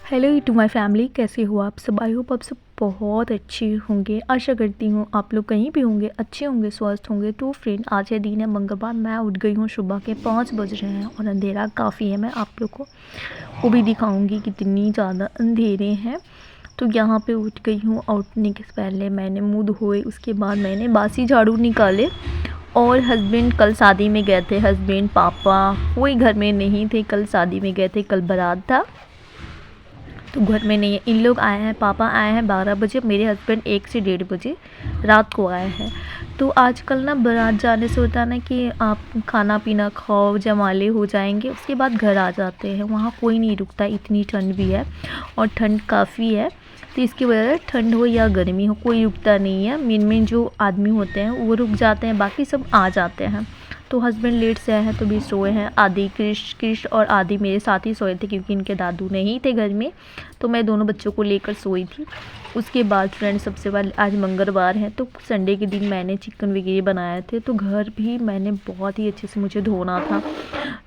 Hello to my family, कैसे हो आप सब। आई होप आप सब बहुत अच्छे होंगे। आशा करती हूँ आप लोग कहीं भी होंगे अच्छे होंगे, स्वस्थ होंगे। तो फ्रेंड, आज है दिन है मंगलवार। मैं उठ गई हूँ, सुबह के 5 बज रहे हैं और अंधेरा काफ़ी है। मैं आप लोग को वो भी दिखाऊंगी कितनी ज़्यादा अंधेरे हैं। तो यहाँ पे उठ गई हूँ। उठने के पहले मैंने मुँह धोए, उसके बाद मैंने बासी झाड़ू निकाले। और हस्बैंड कल शादी में गए थे। हस्बैंड पापा कोई घर में नहीं थे, कल शादी में गए थे, कल बारात था तो घर में नहीं है। इन लोग आए हैं, पापा आए हैं 12 बजे, मेरे हस्बैंड 1 से 1:30 बजे रात को आए हैं। तो आजकल ना बारात जाने से होता है ना कि आप खाना पीना खाओ, जमाले हो जाएंगे, उसके बाद घर आ जाते हैं। वहाँ कोई नहीं रुकता, इतनी ठंड भी है और ठंड काफ़ी है। तो इसकी वजह से ठंड हो या गर्मी हो कोई रुकता नहीं है। मेन जो आदमी होते हैं वो रुक जाते हैं, बाकी सब आ जाते हैं। तो हस्बैंड लेट से आए हैं तो भी सोए हैं। आदि कृष्ण और आदि मेरे साथ ही सोए थे क्योंकि इनके दादू नहीं थे घर में, तो मैं दोनों बच्चों को लेकर सोई थी। उसके बाद फ्रेंड, सबसे पहले आज मंगलवार है तो संडे के दिन मैंने चिकन वगैरह बनाए थे। तो घर भी मैंने बहुत ही अच्छे से, मुझे धोना था।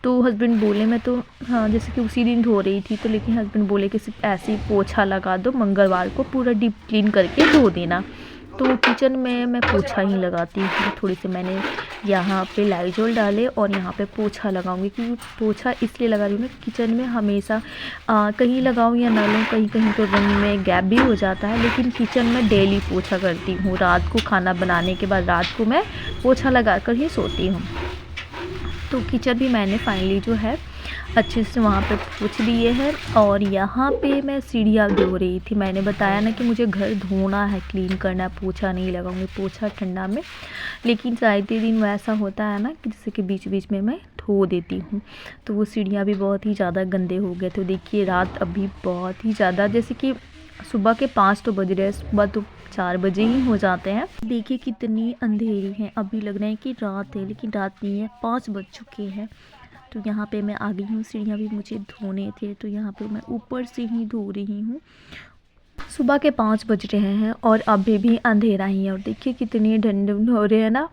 तो हस्बैंड बोले, मैं तो हाँ जैसे कि उसी दिन धो रही थी, तो लेकिन हस्बैंड बोले कि सिर्फ ऐसे ही पोछा लगा दो, मंगलवार को पूरा डीप क्लीन करके धो देना। तो किचन में मैं पोछा ही लगाती हूँ। थोड़ी सी मैंने यहाँ पे लाइजोल डाले और यहाँ पे पोछा लगाऊंगी, क्योंकि पोछा इसलिए लगा रही हूँ मैं, किचन में हमेशा कहीं लगाऊँ या ना लूँ, कहीं कहीं तो रंग में गैप भी हो जाता है। लेकिन किचन में डेली पोछा करती हूँ। रात को खाना बनाने के बाद रात को मैं पोछा लगा कर ही सोती हूँ। तो किचन भी मैंने फाइनली जो है अच्छे से वहाँ पे पोंछ दिए हैं। और यहाँ पे मैं सीढ़ियाँ धो रही थी। मैंने बताया ना कि मुझे घर धोना है, क्लीन करना है, पोछा नहीं लगाऊंगी, पोछा ठंडा में। लेकिन शायद दिन वैसा होता है ना कि जैसे कि बीच बीच में मैं धो देती हूँ। तो वो सीढ़ियाँ भी बहुत ही ज़्यादा गंदे हो गए थे। देखिए रात अभी बहुत ही ज़्यादा, जैसे कि सुबह के 5 तो बज रहे हैं, सुबह तो 4 बजे ही हो जाते हैं। देखिए कितनी अंधेरी है, अभी लग रहा है कि रात है लेकिन रात नहीं है, 5 बज चुके हैं। तो यहाँ पे मैं आ गई हूँ। सीढ़ियाँ भी मुझे धोने थे तो यहाँ पे मैं ऊपर से ही धो रही हूँ। सुबह के 5 बज रहे हैं और अभी भी अंधेरा ही है। और देखिए कितनी ठंड हो रही है ना।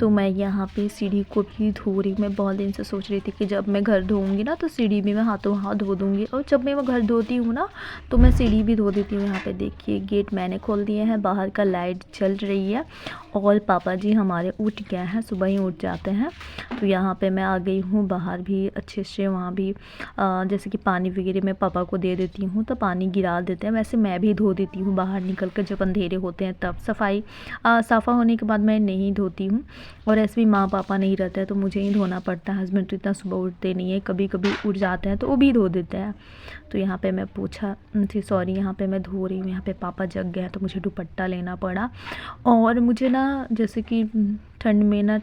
तो मैं यहाँ पे सीढ़ी को भी धो रही हूँ। मैं बहुत दिन से सोच रही थी कि जब मैं घर धोऊंगी ना तो सीढ़ी भी मैं हाथों हाथ धो दूँगी। और जब मैं वो घर धोती हूँ ना तो मैं सीढ़ी भी धो देती हूँ। यहाँ पे देखिए गेट मैंने खोल दिए हैं, बाहर का लाइट चल रही है। और पापा जी हमारे उठ गए हैं, सुबह ही उठ जाते हैं। तो यहाँ पे मैं आ गई हूँ बाहर भी अच्छे से। वहाँ भी जैसे कि पानी वगैरह मैं पापा को दे देती हूँ तो पानी गिरा देते हैं। वैसे मैं भी धो देती हूँ बाहर निकल कर, जब अंधेरे होते हैं तब। सफाई साफ़ा होने के बाद मैं नहीं धोती हूँ। और ऐसे भी माँ पापा नहीं रहते हैं तो मुझे ही धोना पड़ता है। हस्बैंड तो इतना सुबह उठते नहीं है, कभी कभी उठ जाते हैं तो वो भी धो देते हैं। तो यहाँ पे मैं यहाँ पे मैं धो रही हूँ। यहाँ पे पापा जग गए हैं तो मुझे दुपट्टा लेना पड़ा। और मुझे ना जैसे कि ठंड में ना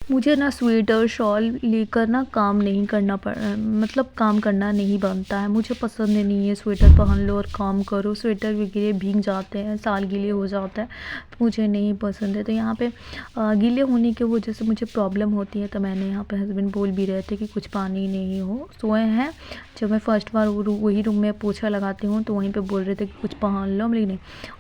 मुझे ना स्वेटर शॉल लेकर ना काम नहीं करना मतलब काम करना नहीं बनता है। मुझे पसंद नहीं है स्वेटर पहन लो और काम करो। स्वेटर वगैरह भीग जाते हैं, साल गीले हो जाता है, तो मुझे नहीं पसंद है। तो यहाँ पे गीले होने की वजह से मुझे प्रॉब्लम होती है। तो मैंने यहाँ पे, हस्बैंड बोल भी रहे थे कि कुछ पानी नहीं हो, सोए हैं। जब मैं फर्स्ट बार वही रूम में पोछा लगाती हूँ तो वहीं पे बोल रहे थे कि कुछ पहन लो, लेकिन नहीं।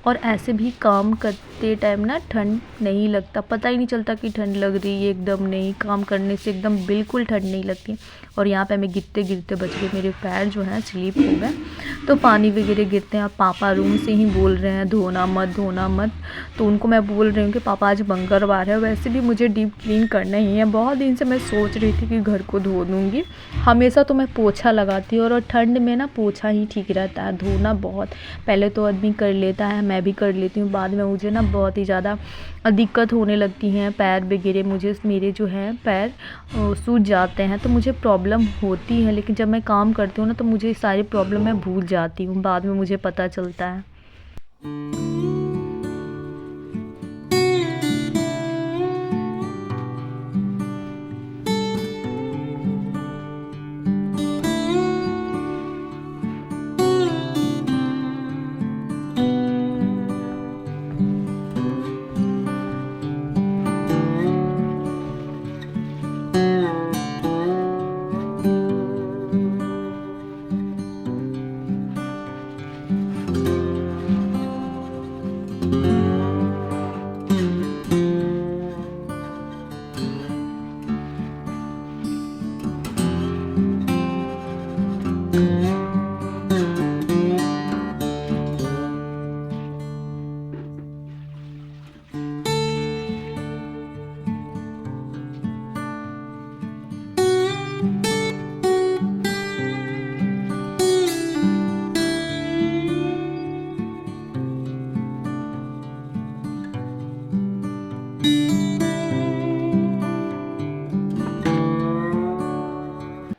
और ऐसे भी काम करते टाइम ना ठंड नहीं लगता, पता ही नहीं चलता कि ठंड लग रही है। एकदम नहीं, काम करने से एकदम बिल्कुल ठंड नहीं लगती। और यहाँ पे मैं गिरते गिरते बच गई, मेरे पैर जो है स्लिप हो गए। तो पानी वगैरह गिरते हैं। और पापा रूम से ही बोल रहे हैं धोना मत, धोना मत। तो उनको मैं बोल रही हूँ कि पापा आज मंगलवार है, वैसे भी मुझे डीप क्लीन करना ही है। बहुत दिन से मैं सोच रही थी कि घर को धो दूँगी। हमेशा तो मैं पोछा लगाती हूँ और ठंड में ना पोछा ही ठीक रहता है। धोना बहुत, पहले तो आदमी कर लेता है, मैं भी कर लेती हूँ, बाद में मुझे ना बहुत ही ज़्यादा दिक्कत होने लगती हैं। पैर वगैरह मुझे, मेरे जो है पैर सूज जाते हैं तो मुझे प्रॉब्लम होती है। लेकिन जब मैं काम करती हूँ ना तो मुझे सारी प्रॉब्लम मैं भूल जाती हूँ, बाद में मुझे पता चलता है।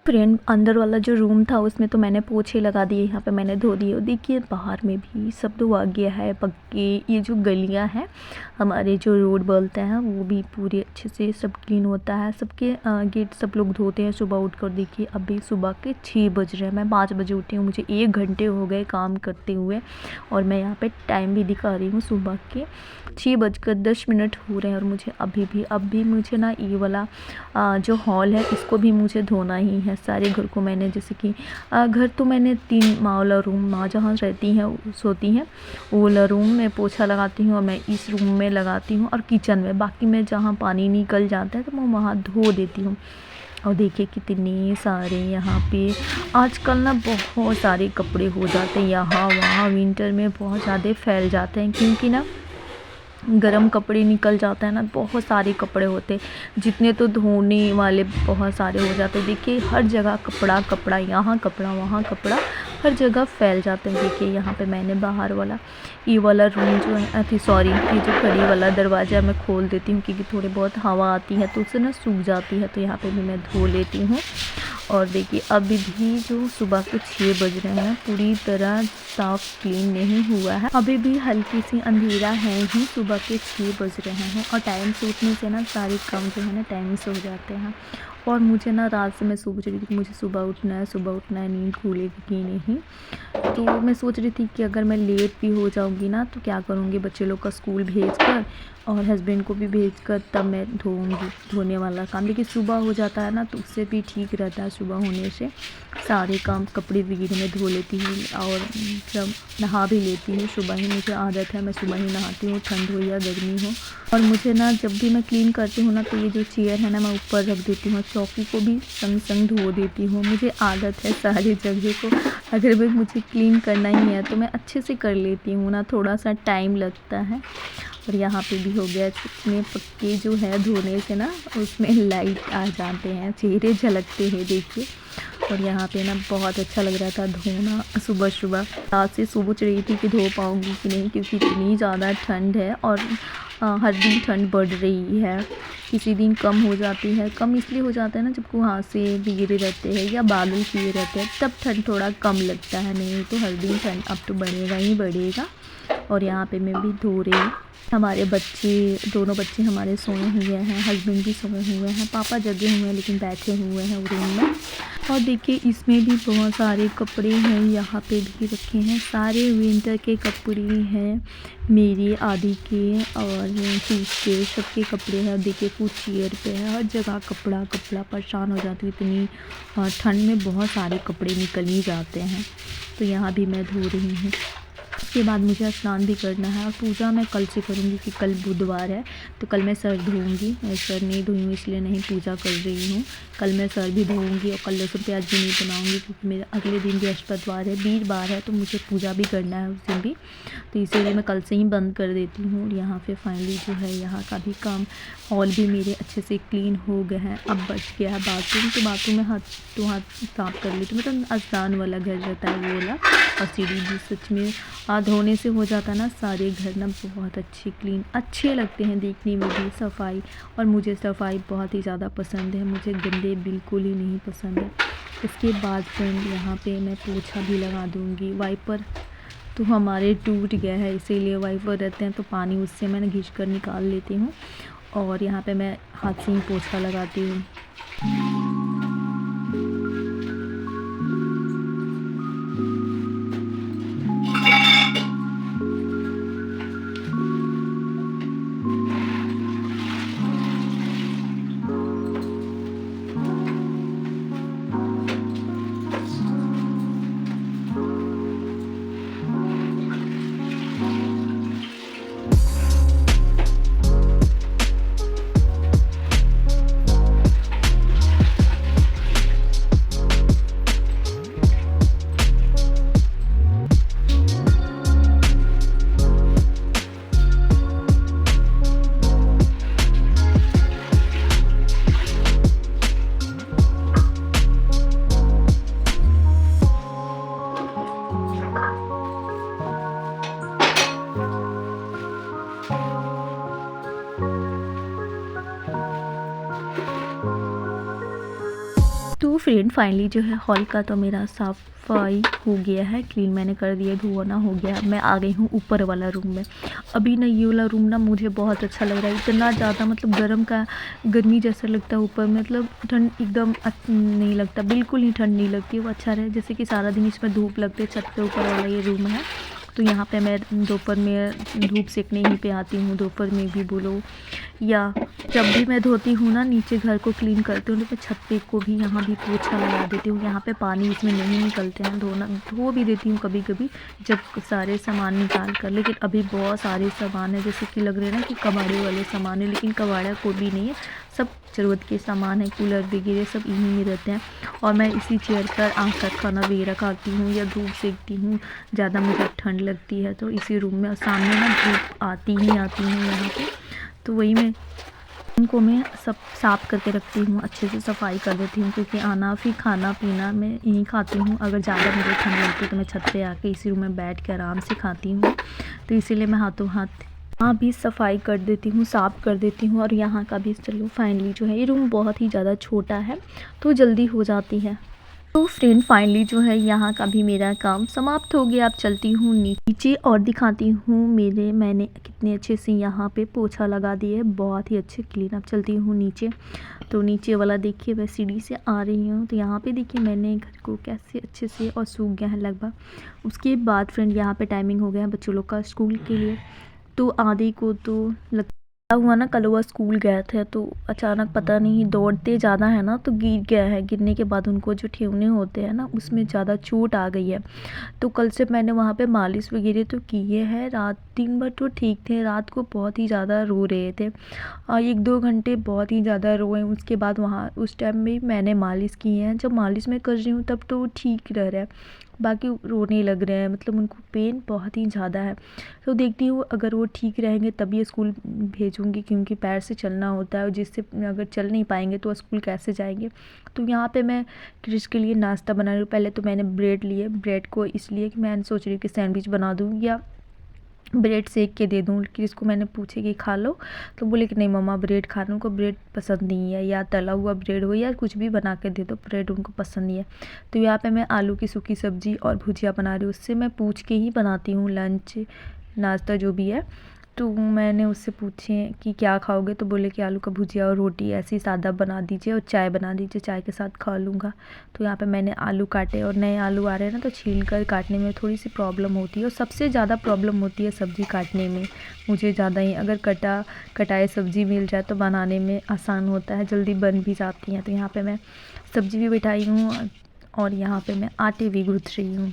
फ्रेंड अंदर वाला जो रूम था उसमें तो मैंने पोछे लगा दिए, यहाँ पे मैंने धो दिए। और देखिए बाहर में भी सब धोआ गया है। पक्के ये जो गलियाँ हैं हमारे जो रोड बोलते हैं वो भी पूरे अच्छे से सब क्लीन होता है। सबके गेट सब लोग धोते हैं सुबह उठकर। देखिए अभी सुबह के 6 बज रहे हैं, मैं 5 बजे उठी हूँ। मुझे 1 घंटे हो गए काम करते हुए और मैं यहाँ पे टाइम भी दिखा रही हूँ। सुबह के 6:10 हो रहे हैं और मुझे अभी मुझे ना ये वाला जो हॉल है इसको भी मुझे धोना ही है। सारे घर को मैंने जैसे कि घर तो मैंने 3 माँ वाला रूम, माँ जहाँ रहती हैं सोती हैं वो वाला रूम में पोछा लगाती हूँ और मैं इस रूम में लगाती हूँ और किचन में। बाकी मैं जहाँ पानी निकल जाता है तो मैं वहाँ धो देती हूँ। और देखिए कितने सारे यहाँ पे आजकल ना बहुत सारे कपड़े हो जाते हैं यहाँ वहाँ। विंटर में बहुत ज़्यादा फैल जाते हैं क्योंकि ना गरम कपड़े निकल जाता है ना, बहुत सारे कपड़े होते हैं। जितने तो धोने वाले बहुत सारे हो जाते हैं। देखिए हर जगह कपड़ा कपड़ा, यहाँ कपड़ा वहाँ कपड़ा, हर जगह फैल जाते हैं। देखिए यहाँ पे मैंने बाहर वाला ये वाला रूम जो है ये जो कड़ी वाला दरवाज़ा मैं खोल देती हूँ क्योंकि थोड़ी बहुत हवा आती है तो उससे ना सूख जाती है, तो यहाँ पे भी मैं धो लेती हूँ। और देखिए अभी भी जो सुबह के 6 बज रहे हैं, पूरी तरह साफ क्लीन नहीं हुआ है, अभी भी हल्की सी अंधेरा है ही। सुबह के 6 बज रहे हैं और टाइम से उठने से ना सारे काम जो है ना टाइम से हो जाते हैं। और मुझे ना रात से मैं सोच रही थी कि मुझे सुबह उठना है, नींद खुलेगी कि नहीं। तो मैं सोच रही थी कि अगर मैं लेट भी हो जाऊंगी ना तो क्या करूँगी, बच्चे लोग का स्कूल भेज कर और हस्बैंड को भी भेज कर तब मैं धोने वाला काम। लेकिन सुबह हो जाता है ना तो उससे भी ठीक रहता है। सुबह होने से सारे काम कपड़े वगैरह में धो लेती हूँ और जब नहा भी लेती हूँ। सुबह ही मुझे आदत है, मैं सुबह ही नहाती हूँ, ठंड हो या गर्मी हो। और मुझे ना जब भी मैं क्लीन करती हूँ ना तो ये जो चेयर है ना मैं ऊपर रख देती हूँ, चौकी को भी संग संग धो देती हूँ। मुझे आदत है सारी जगह को अगर भी मुझे क्लीन करना ही है तो मैं अच्छे से कर लेती हूँ ना, थोड़ा सा टाइम लगता है। और यहाँ पे भी हो गया, इतने पक्के जो है धोने से ना उसमें लाइट आ जाते हैं, चेहरे झलकते हैं देखिए। और यहाँ पे ना बहुत अच्छा लग रहा था धोना सुबह सुबह। रात से सोच रही थी कि धो पाऊँगी कि नहीं क्योंकि इतनी ज़्यादा ठंड है और हर दिन ठंड बढ़ रही है। किसी दिन कम हो जाती है, कम इसलिए हो जाता है ना जब कुहासे गिरे रहते हैं या बादल किए रहते हैं तब ठंड थोड़ा कम लगता है, नहीं तो हर दिन ठंड अब तो बढ़ेगा ही बढ़ेगा। और यहाँ पे मैं भी धो रही हूँ। हमारे दोनों बच्चे हमारे सोए हुए हैं, हस्बैंड भी सोए हुए हैं, पापा जगे हुए हैं लेकिन बैठे हुए हैं रूम में। और देखिए इसमें भी बहुत सारे कपड़े हैं, यहाँ पे भी रखे हैं, सारे विंटर के कपड़े हैं मेरी, आदि के और पीस के, सबके कपड़े हैं। देखिए कुछ चेयर पे है, हर जगह कपड़ा कपड़ा, परेशान हो जाती है इतनी ठंड में, बहुत सारे कपड़े निकल ही जाते हैं। तो यहाँ भी मैं धो रही हूँ। उसके बाद मुझे स्नान भी करना है और पूजा मैं कल से करूँगी कि कल बुधवार है तो कल मैं सर धोऊँगी। मैं सर नहीं धोई हूँ इसलिए नहीं पूजा कर रही हूँ। कल मैं सर भी धोऊँगी और कल लहसुन प्याज भी नहीं बनाऊँगी क्योंकि मेरा अगले दिन बृहस्पतिवार है, वीरवार है तो मुझे पूजा भी करना है उस दिन भी, तो इसीलिए मैं कल से ही बंद कर देती हूँ। और यहाँ पे फाइनली जो है यहाँ का भी काम, हॉल भी मेरे अच्छे से क्लीन हो गए हैं। अब बच गया है बाथरूम, तो बाथरूम में हाथ साफ कर लेती हूँ, मतलब आसान वाला घर रहता है वो वाला। और सीढ़ी भी सच में धोने से हो जाता है ना सारे घर ना बहुत अच्छे लगते हैं देखने में भी, सफाई। और मुझे सफाई बहुत ही ज़्यादा पसंद है, मुझे गंदे बिल्कुल ही नहीं पसंद है। इसके बाद फ्रेंड यहाँ पे मैं पोछा भी लगा दूँगी, वाइपर तो हमारे टूट गया है, इसीलिए वाइपर रहते हैं तो पानी उससे मैंने घिस कर निकाल लेती हूँ। और यहाँ पे मैं हाथ से ही पोछा लगाती हूँ। तो फ्रेंड फाइनली जो है हॉल का तो मेरा सफाई हो गया है, क्लीन मैंने कर दिया, धुआना हो गया। मैं आ गई हूँ ऊपर वाला रूम में। अभी ना ये वाला रूम ना मुझे बहुत अच्छा लग रहा है, इतना ज़्यादा मतलब गर्मी जैसा लगता है ऊपर, मतलब ठंड एकदम नहीं लगता, बिल्कुल ही ठंड नहीं लगती, वो अच्छा रहे। जैसे कि सारा दिन इसमें धूप लगती है, छत के ऊपर वाला ये रूम है। तो यहाँ पे मैं दोपहर में धूप सेकने ही पे आती हूँ, दोपहर में भी बोलो या जब भी मैं धोती हूँ ना, नीचे घर को क्लीन करती हूँ तो मैं छत पे को भी यहाँ भी पोछा लगा देती हूँ। यहाँ पे पानी इसमें नहीं निकलते हैं, धो भी देती हूँ कभी कभी जब सारे सामान निकाल कर। लेकिन अभी बहुत सारे सामान है, जैसे कि लग रहे हैं ना कि कबाड़े वाले सामान है, लेकिन कबाड़ा कोई भी नहीं है, सब ज़रूरत के सामान है। कूलर वगैरह सब इन्हीं में रहते हैं। और मैं इसी चेयर पर आकर खाना वगैरह खाती हूँ या धूप सेकती हूँ, ज़्यादा मुझे ठंड लगती है तो इसी रूम में। और सामने ना धूप आती ही आती है यहाँ पे, तो वही मैं उनको मैं सब साफ़ करके रखती हूँ, अच्छे से सफाई कर देती हूँ, क्योंकि आना फिर खाना पीना मैं यहीं खाती हूँ। अगर ज़्यादा मुझे ठंड लगती है तो मैं छत पे आके इसी रूम में बैठ के आराम से खाती हूँ। तो इसीलिए मैं हाथों हाथ यहाँ भी सफाई कर देती हूँ, साफ़ कर देती हूँ। और यहाँ का भी चलो फाइनली जो है ये रूम बहुत ही ज़्यादा छोटा है तो जल्दी हो जाती है। तो फ्रेंड फाइनली जो है यहाँ का भी मेरा काम समाप्त हो गया। अब चलती हूँ नीचे और दिखाती हूँ मैंने कितने अच्छे से यहाँ पे पोछा लगा दिया है, बहुत ही अच्छे क्लीन। अब चलती हूँ नीचे, तो नीचे वाला देखिए मैं सीढ़ी से आ रही हूँ, तो यहाँ पे देखिए मैंने घर को कैसे अच्छे से और सूख गया है लगभग। उसके बाद फ्रेंड यहाँ पे टाइमिंग हो गया है बच्चों लोग का स्कूल के लिए। तो आधे को तो लगता हुआ ना, कल वह स्कूल गए थे तो अचानक पता नहीं दौड़ते ज़्यादा है ना तो गिर गया है। गिरने के बाद उनको जो ठेवने होते हैं ना उसमें ज़्यादा चोट आ गई है। तो कल से मैंने वहाँ पे मालिश वगैरह तो किए हैं। रात दिन भर तो ठीक थे, रात को बहुत ही ज़्यादा रो रहे थे, 1-2 घंटे बहुत ही ज़्यादा रोए। उसके बाद वहाँ उस टाइम में मैंने मालिश की है। जब मालिश मैं कर रही हूँ तब तो ठीक रह रहा है, बाकी रोने लग रहे हैं, मतलब उनको पेन बहुत ही ज़्यादा है। तो देखती हूँ अगर वो ठीक रहेंगे तभी स्कूल भेजूँगी, क्योंकि पैर से चलना होता है और जिससे अगर चल नहीं पाएंगे तो स्कूल कैसे जाएंगे। तो यहाँ पे मैं क्रिश के लिए नाश्ता बना रही हूँ। पहले तो मैंने ब्रेड लिए, ब्रेड को इसलिए कि मैं सोच रही हूँ कि सैंडविच बना दूँ या ब्रेड सेक के दे दूँ। कि इसको मैंने पूछे कि खा लो, तो बोले कि नहीं मम्मा ब्रेड खाने को ब्रेड पसंद नहीं है, या तला हुआ ब्रेड हो या कुछ भी बना के दे दो, ब्रेड उनको पसंद नहीं है। तो यहाँ पे मैं आलू की सूखी सब्ज़ी और भुजिया बना रही हूँ। उससे मैं पूछ के ही बनाती हूँ लंच नाश्ता जो भी है। तो मैंने उससे पूछे कि क्या खाओगे, तो बोले कि आलू का भुजिया और रोटी ऐसी सादा बना दीजिए और चाय बना दीजिए, चाय के साथ खा लूँगा। तो यहाँ पे मैंने आलू काटे, और नए आलू आ रहे हैं ना तो छील कर काटने में थोड़ी सी प्रॉब्लम होती है, और सबसे ज़्यादा प्रॉब्लम होती है सब्ज़ी काटने में मुझे ज़्यादा ही। अगर कटाए सब्ज़ी मिल जाए तो बनाने में आसान होता है, जल्दी बन भी जाती हैं। तो यहाँ पर मैं सब्ज़ी भी बिठाई हूँ और यहाँ पर मैं आटे भी गूँथ रही हूँ।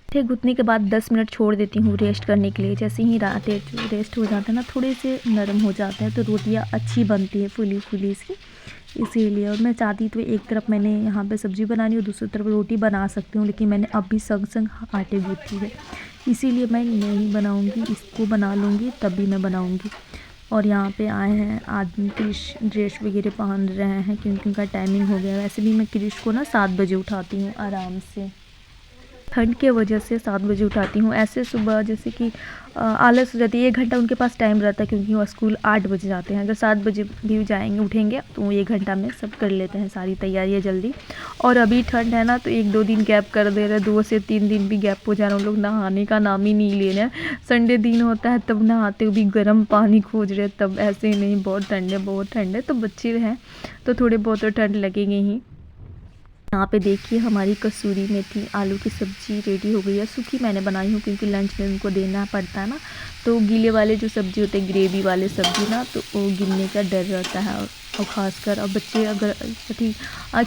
आटे गूँथने के बाद 10 मिनट छोड़ देती हूँ रेस्ट करने के लिए। जैसे ही आटे रेस्ट हो जाते हैं ना, थोड़े से नरम हो जाते हैं, तो रोटियाँ अच्छी बनती है फुली फुली सी, इसीलिए। और मैं चाहती तो एक तरफ मैंने यहाँ पे सब्ज़ी बनानी और दूसरी तरफ रोटी बना सकती हूँ, लेकिन मैंने अभी संग संग आटे गूँथी है, इसीलिए मैं नहीं बनाऊँगी, इसको बना लूँगी तभी मैं बनाऊँगी। और यहाँ पे आए हैं आदमी, क्रिश ड्रेस वगैरह पहन रहे हैं क्योंकि उनका टाइमिंग हो गया है। वैसे भी मैं क्रिश को ना 7 बजे उठाती हूँ आराम से। ठंड के वजह से 7 बजे उठाती हूँ। ऐसे सुबह जैसे कि आलस हो जाती है, 1 घंटा उनके पास टाइम रहता है क्योंकि वो स्कूल 8 बजे जाते हैं। अगर 7 बजे भी जाएँगे उठेंगे तो वो 1 घंटा में सब कर लेते हैं सारी तैयारियाँ जल्दी। और अभी ठंड है ना तो 1-2 दिन गैप कर दे रहे हैं, 2 से 3 दिन भी गैप हो जा रहा है। उन लोग नहाने का नाम ही नहीं ले रहे हैं। संडे दिन होता है तब नहाते हुए भी गर्म पानी खोज रहे हैं, तब ऐसे ही नहीं बहुत ठंड है, बहुत ठंड है। तो बच्चे हैं तो थोड़े बहुत तो ठंड लगेंगे ही। यहाँ पे देखिए हमारी कसूरी मेथी आलू की सब्ज़ी रेडी हो गई है। सूखी मैंने बनाई हूँ क्योंकि लंच में उनको देना पड़ता है ना, तो गीले वाले जो सब्ज़ी होते हैं ग्रेवी वाले सब्ज़ी ना तो वो गिरने का डर रहता है। और ख़ासकर अब बच्चे अगर ठीक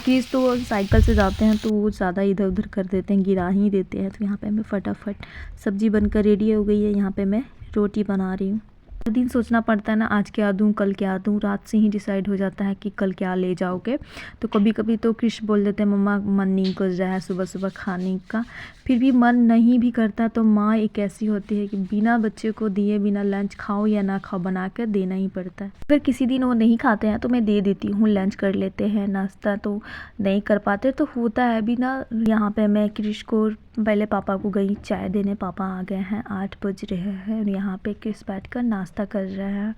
किस तो साइकिल से जाते हैं तो वो ज़्यादा इधर उधर कर देते हैं, गिरा ही देते हैं। तो यहाँ पे मैं फटाफट सब्ज़ी बनकर रेडी हो गई है। यहाँ पे मैं रोटी बना रही हूँ। हर दिन सोचना पड़ता है ना, आज क्या दूँ कल क्या दूँ, रात से ही डिसाइड हो जाता है कि कल क्या ले जाओगे। तो कभी कभी तो क्रिश बोल देते हैं मम्मा मन नहीं कर रहा है सुबह सुबह खाने का। फिर भी मन नहीं भी करता तो माँ एक ऐसी होती है कि बिना बच्चे को दिए बिना लंच खाओ या ना खाओ बना कर देना ही पड़ता है। अगर किसी दिन वो नहीं खाते हैं तो मैं दे देती हूँ, लंच कर लेते हैं, नाश्ता तो नहीं कर पाते तो होता है भी ना। यहाँ पे मैं क्रिश को पहले पापा को गई चाय देने, पापा आ गए हैं, 8 बज रहे हैं और यहाँ पे क्रिश बैठ कर नाश्ता कर रहा है।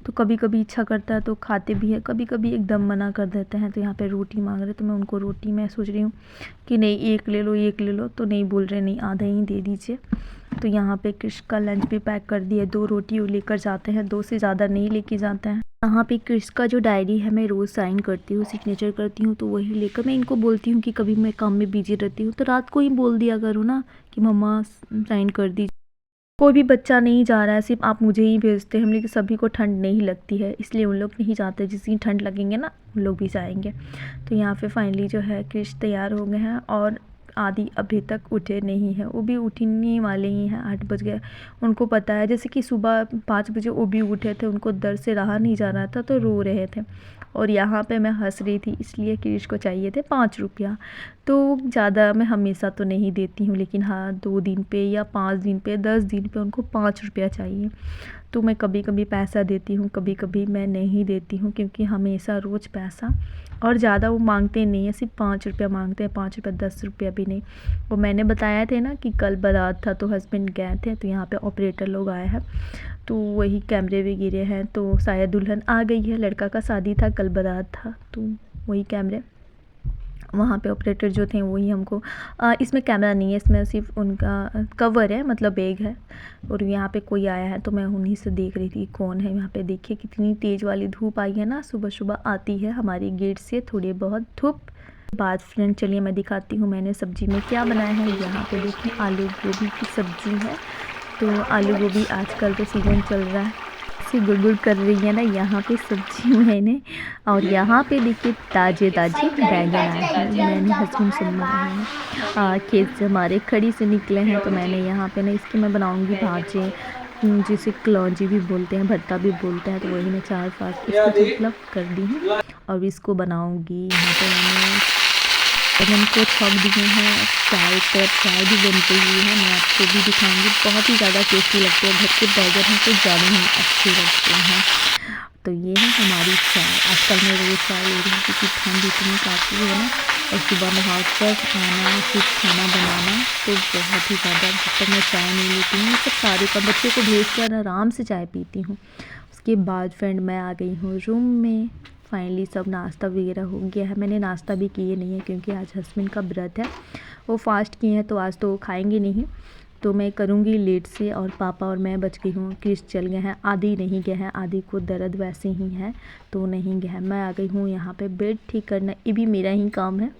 तो कभी कभी इच्छा करता है तो खाते भी है, कभी कभी एकदम मना कर देते हैं। तो यहाँ पे रोटी मांग रहे तो मैं उनको रोटी, मैं सोच रही हूँ कि नहीं एक ले लो एक ले लो, तो नहीं बोल रहे नहीं आधा ही दे दीजिए। तो यहाँ पे क्रिश का लंच भी पैक कर दिया, 2 रोटी वो लेकर जाते हैं, 2 से ज़्यादा नहीं लेके जाते हैं। यहाँ पे क्रिश का जो डायरी है मैं रोज़ साइन करती हूँ, सिग्नेचर करती हूँ, तो वही लेकर मैं इनको बोलती हूँ कि कभी मैं काम में बिजी रहती हूँ तो रात को ही बोल दिया करो ना कि मम्मा साइन कर दीजिए। कोई भी बच्चा नहीं जा रहा है, सिर्फ आप मुझे ही भेजते हैं। हम लोग सभी को ठंड नहीं लगती है इसलिए उन लोग नहीं जाते, जिस दिन ठंड लगेंगे ना उन लोग भी जाएंगे। तो यहाँ पे फाइनली जो है क्रिश तैयार हो गए हैं और आदि अभी तक उठे नहीं हैं, वो भी उठने वाले ही हैं, 8 बज गए। उनको पता है, जैसे कि सुबह 5 बजे वो भी उठे थे, उनको दर्द से रहा नहीं जा रहा था तो रो रहे थे। और यहाँ पे मैं हंस रही थी इसलिए क्रिश को चाहिए थे 5 रुपया। तो ज़्यादा मैं हमेशा तो नहीं देती हूँ लेकिन हाँ 2 दिन पे या 5 दिन पे 10 दिन पे उनको 5 रुपया चाहिए। तो मैं कभी कभी पैसा देती हूँ, कभी कभी मैं नहीं देती हूँ क्योंकि हमेशा रोज़ पैसा और ज़्यादा वो मांगते नहीं है, सिर्फ 5 रुपया मांगते हैं, 5 रुपया 10 रुपया भी नहीं। वो मैंने बताया थे ना कि कल बारात था तो हस्बैंड गए थे तो यहाँ पे ऑपरेटर लोग आए हैं तो वही कैमरे भी गिरे हैं। तो शायद दुल्हन आ गई है, लड़का का शादी था कल बारात था तो वही कैमरे वहाँ पे ऑपरेटर जो थे वही हमको इसमें कैमरा नहीं है, इसमें सिर्फ उनका कवर है मतलब बैग है। और यहाँ पे कोई आया है तो मैं उन्हीं से देख रही थी कौन है। यहाँ पे देखिए कितनी तेज़ वाली धूप आई है ना, सुबह सुबह आती है हमारी गेट से थोड़ी बहुत धूप। बाद फ्रेंड चलिए मैं दिखाती हूँ मैंने सब्ज़ी में क्या बनाया है। यहाँ पे देखिए आलू गोभी की सब्ज़ी है। तो आलू गोभी आजकल तो सीज़न चल रहा है, से गुड़ कर रही है ना यहाँ पे सब्जी मैंने। और यहाँ पे देखिए ताज़े ताज़े बैंगन आए हैं, मैंने हस्बैंड से मंगाए हैं, खेत से हमारे खड़ी से निकले हैं। तो मैंने यहाँ पे ना इसकी मैं बनाऊँगी भाजे, जिसे कलौंजी भी बोलते हैं, भट्टा भी बोलते हैं। तो वही मैं 4-5 इसको मतलब कर दी हूँ और इसको बनाऊँगी। यहाँ पे मैंने बैंगन को छौंक दिए हैं, चाय तरफ चाय भी बन गई है, मैं आपको भी दिखाऊंगी। बहुत ही ज़्यादा टेस्टी लगते हैं, घर के बैगन हैं तो ज़्यादा ही अच्छे लगते हैं। तो ये है हमारी चाय। आजकल मैं रोज़ चाय ले रही हूँ क्योंकि ठंड इतनी काफ़ी है ना, और सुबह नहा कर आना फिर खाना बनाना तो बहुत ही ज़्यादा, जब तक मैं चाय नहीं लेती हूँ सब सारे का बच्चे को भेज कर आराम से चाय पीती हूँ। उसके बाद फ्रेंड मैं आ गई हूँ रूम में। फाइनली सब नाश्ता वगैरह हो गया है, मैंने नाश्ता भी किए नहीं है क्योंकि आज हस्बैंड का व्रत है, वो फास्ट किए हैं तो आज तो खाएंगे नहीं, तो मैं करूँगी लेट से। और पापा और मैं बच गई हूँ, क्रिश चल गए हैं, आदि नहीं गए हैं, आदि को दर्द वैसे ही है तो नहीं गए हैं। मैं आ गई हूँ यहाँ पे बेड ठीक करना, ये भी मेरा ही काम है।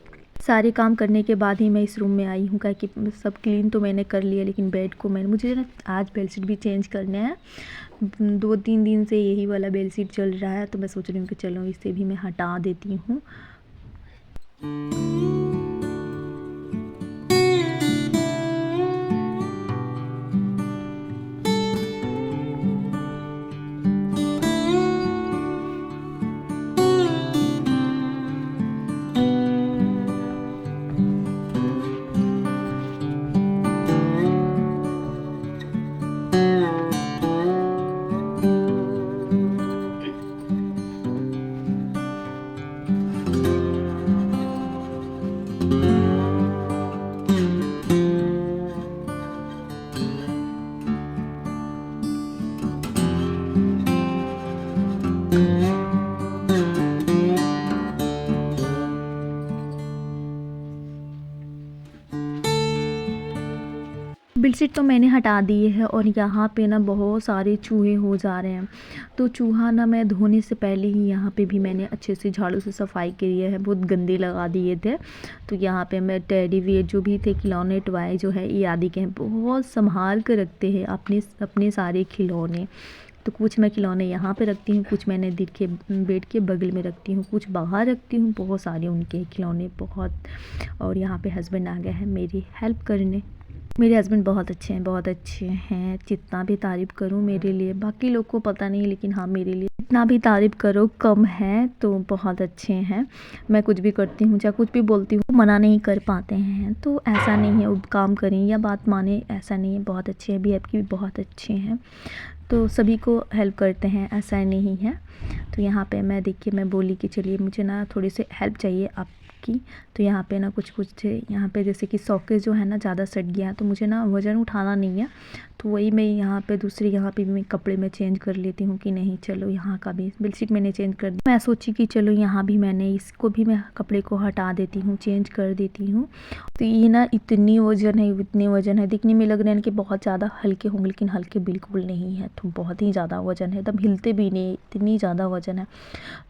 सारे काम करने के बाद ही मैं इस रूम में आई हूँ, क्या कि सब क्लीन तो मैंने कर लिया लेकिन बेड को मुझे ना आज बेडशीट भी चेंज करना है। 2-3 दिन से यही वाला बेडशीट चल रहा है तो मैं सोच रही हूँ कि चलो इसे भी मैं हटा देती हूँ। बेडशीट तो मैंने हटा दी है और यहाँ पे ना बहुत सारे चूहे हो जा रहे हैं। तो चूहा ना मैं धोने से पहले ही यहाँ पे भी मैंने अच्छे से झाड़ू से सफाई करी है, बहुत गंदे लगा दिए थे। तो यहाँ पे मैं टेडी बियर जो भी थे खिलौने टॉय जो है ये आदि के हैं, बहुत संभाल कर रखते हैं अपने सारे खिलौने। तो कुछ मैं खिलौने यहाँ पे रखती हूँ, कुछ मैंने बेड के बगल में रखती हूँ, कुछ बाहर रखती हूँ, बहुत सारे उनके खिलौने बहुत। और यहाँ पे हस्बैंड आ गए हैं मेरी हेल्प करने। मेरे हस्बैंड बहुत अच्छे हैं, बहुत अच्छे हैं। जितना भी तारीफ़ करूँ मेरे लिए, बाकी लोग को पता नहीं लेकिन हाँ मेरे लिए जितना भी तारीफ़ करो कम है। तो बहुत अच्छे हैं। मैं कुछ भी करती हूँ चाहे कुछ भी बोलती हूँ मना नहीं कर पाते हैं। तो ऐसा नहीं है वो काम करें या बात माने, ऐसा नहीं है। बहुत अच्छे हैं, बिहेव की भी बहुत अच्छे हैं। तो सभी को हेल्प करते हैं, ऐसा नहीं है। तो यहाँ पे मैं देखिए मैं बोली कि चलिए मुझे ना थोड़ी सी हेल्प चाहिए आपकी। तो यहाँ पे ना कुछ थे यहाँ पे, जैसे कि सॉकेट जो है ना ज़्यादा सट गया है, तो मुझे ना वज़न उठाना नहीं है। तो वही मैं यहाँ पे दूसरी यहाँ पे भी मैं कपड़े में चेंज कर लेती हूँ कि नहीं चलो यहाँ का भी बेडशीट मैंने चेंज कर दी। मैं सोची कि चलो यहाँ भी मैंने इसको भी मैं कपड़े को हटा देती हूँ, चेंज कर देती हूँ। तो ये ना इतनी वज़न है, इतने वज़न है, दिखने में लग रहे हैं कि बहुत ज़्यादा हल्के होंगे लेकिन हल्के बिल्कुल नहीं है। तो बहुत ही ज़्यादा वज़न है, एकदम हिलते भी नहीं, इतनी ज़्यादा वज़न है।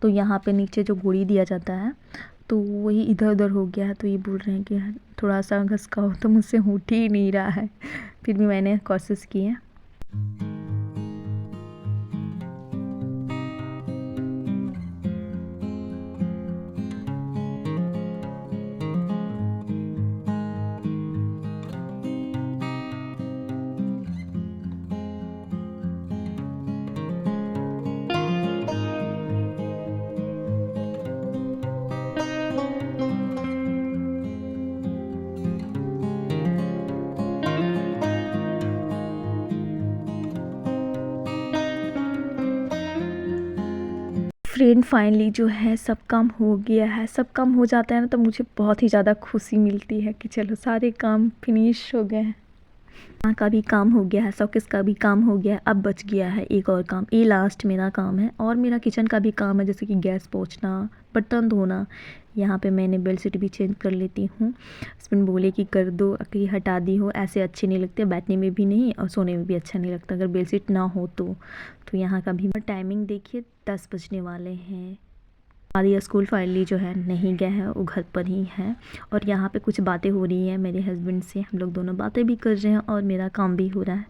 तो यहाँ पे नीचे जो गोली दिया जाता है तो वही इधर उधर हो गया है। तो ये बोल रहे हैं कि थोड़ा सा घसकाओ, तो मुझसे उठ ही नहीं रहा है। फिर भी मैंने कोशिश की है। फ्रेंड फाइनली जो है सब काम हो गया है। सब काम हो जाता है ना तो मुझे बहुत ही ज़्यादा खुशी मिलती है कि चलो सारे काम फिनिश हो गए हैं। यहाँ का भी काम हो गया है, शोकेस का भी काम हो गया है। अब बच गया है एक और काम, ये लास्ट मेरा काम है। और मेरा किचन का भी काम है, जैसे कि गैस पोंछना, बर्तन धोना। यहाँ पे मैंने बेडशीट भी चेंज कर लेती हूँ। हस्बैंड बोले कि कर दो, कि हटा दी हो, ऐसे अच्छे नहीं लगते, बैठने में भी नहीं और सोने में भी अच्छा नहीं लगता अगर बेडशीट ना हो तो यहाँ का भी टाइमिंग देखिए 10 बजने वाले हैं। आदिया स्कूल फाइनली जो है नहीं गए हैं, वो घर पर ही हैं। और यहाँ पे कुछ बातें हो रही हैं मेरे हस्बैंड से, हम लोग दोनों बातें भी कर रहे हैं और मेरा काम भी हो रहा है।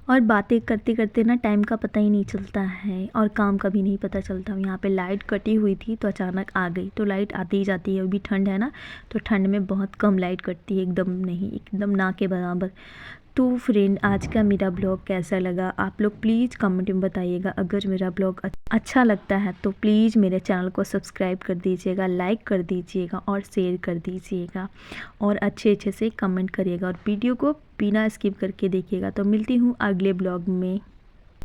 और बातें करते करते ना टाइम का पता ही नहीं चलता है और काम का भी नहीं पता चलता। यहाँ पे लाइट कटी हुई थी तो अचानक आ गई। तो लाइट आती ही जाती है, अभी ठंड है ना तो ठंड में बहुत कम लाइट कटती है, एकदम नहीं, एकदम ना के बराबर। तो फ्रेंड आज का मेरा ब्लॉग कैसा लगा आप लोग प्लीज़ कमेंट में बताइएगा। अगर मेरा ब्लॉग अच्छा लगता है तो प्लीज़ मेरे चैनल को सब्सक्राइब कर दीजिएगा, लाइक कर दीजिएगा और शेयर कर दीजिएगा और अच्छे अच्छे से कमेंट करिएगा और वीडियो को बिना स्किप करके देखिएगा। तो मिलती हूँ अगले ब्लॉग में।